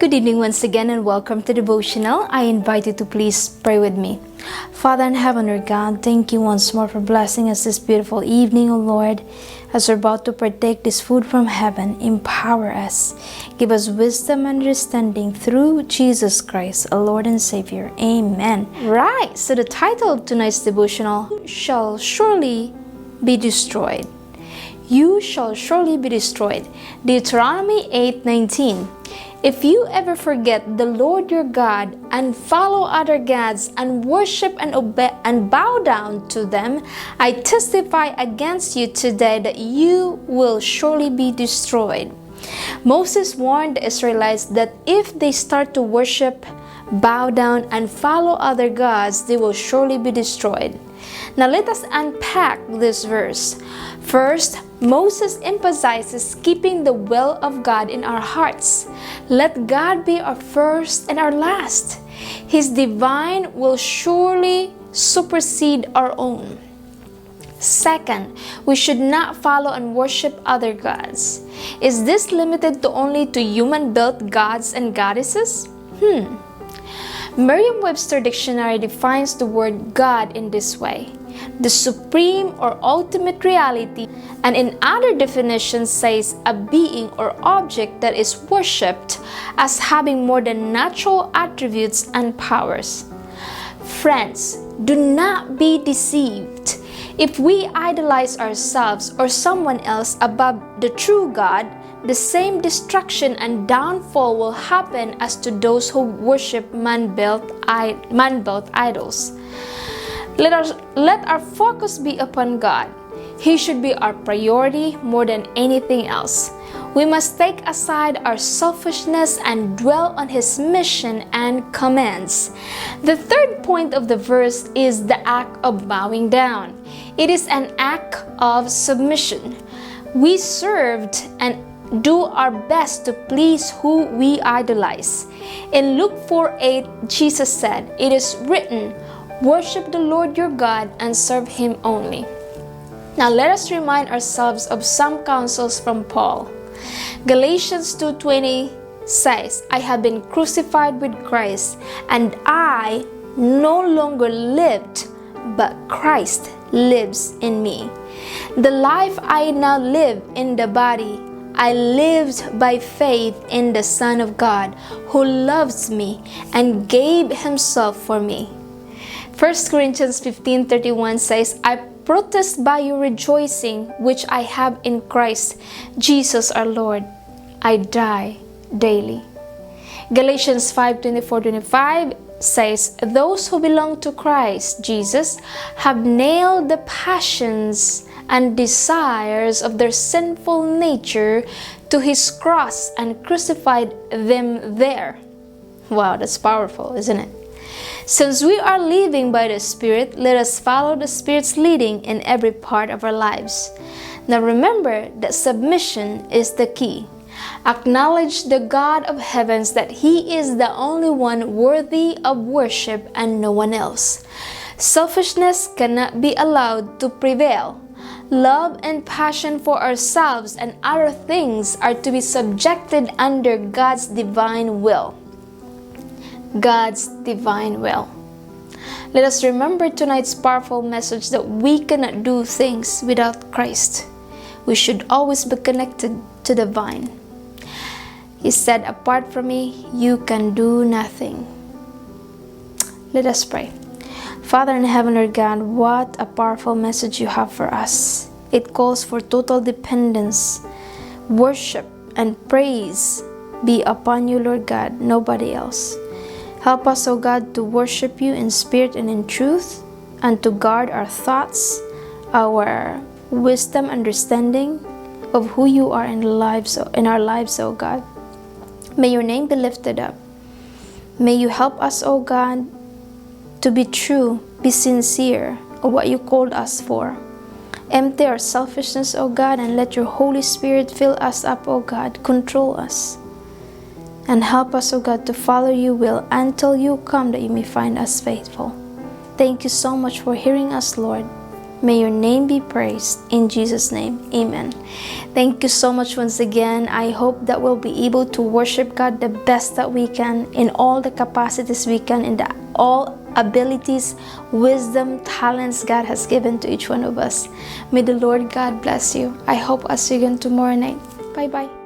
Good evening once again and welcome to Devotional. I invite you to please pray with me. Father in heaven, our God, thank you once more for blessing us this beautiful evening, O Lord. As we're about to partake this food from heaven, empower us. Give us wisdom and understanding through Jesus Christ, our Lord and Savior. Amen. Right, so the title of tonight's devotional, shall surely be destroyed. You shall surely be destroyed. Deuteronomy 8:19. If you ever forget the Lord your God and follow other gods and worship and obey and bow down to them, I testify against you today that you will surely be destroyed. Moses warned the Israelites that if they start to worship, bow down, and follow other gods, they will surely be destroyed. Now let us unpack this verse. First, Moses emphasizes keeping the will of God in our hearts. Let God be our first and our last. His divine will surely supersede our own. Second, we should not follow and worship other gods. Is this limited to only to human-built gods and goddesses? Merriam-Webster Dictionary defines the word God in this way: the supreme or ultimate reality, and in other definitions says a being or object that is worshipped as having more than natural attributes and powers. Friends, do not be deceived. If we idolize ourselves or someone else above the true God, the same destruction and downfall will happen as to those who worship man-built idols. Let our focus be upon God. He should be our priority more than anything else. We must take aside our selfishness and dwell on His mission and commands. The third point of the verse is the act of bowing down. It is an act of submission. We served and do our best to please who we idolize. In Luke 4:8, Jesus said, "It is written, worship the Lord your God and serve Him only." Now let us remind ourselves of some counsels from Paul. Galatians 2:20 says, "I have been crucified with Christ, and I no longer lived, but Christ lives in me. The life I now live in the body, I lived by faith in the Son of God, who loves me and gave Himself for me." 1 Corinthians 15:31 says, "I protest by your rejoicing which I have in Christ Jesus our Lord. I die daily." Galatians 5:24-25 says, "Those who belong to Christ Jesus have nailed the passions and desires of their sinful nature to His cross and crucified them there." Wow, that's powerful, isn't it? Since we are living by the Spirit, let us follow the Spirit's leading in every part of our lives. Now remember that submission is the key. Acknowledge the God of heavens that He is the only one worthy of worship and no one else. Selfishness cannot be allowed to prevail. Love and passion for ourselves and other things are to be subjected under God's divine will. God's divine will. Let us remember tonight's powerful message that we cannot do things without Christ. We should always be connected to the vine. He said, "Apart from me, you can do nothing." Let us pray. Father in heaven, our God, what a powerful message you have for us. It calls for total dependence, worship, and praise be upon you, Lord God, nobody else. Help us, O God, to worship you in spirit and in truth, and to guard our thoughts, our wisdom, understanding of who you are in our lives, O God. May your name be lifted up. May you help us, O God, to be true, be sincere of what you called us for. Empty our selfishness, O God, and let your Holy Spirit fill us up, O God. Control us. And help us, O God, to follow your will until you come that you may find us faithful. Thank you so much for hearing us, Lord. May your name be praised. In Jesus' name, amen. Thank you so much once again. I hope that we'll be able to worship God the best that we can, in all the capacities we can, in all abilities, wisdom, talents God has given to each one of us. May the Lord God bless you. I hope I'll see you again tomorrow night. Bye-bye.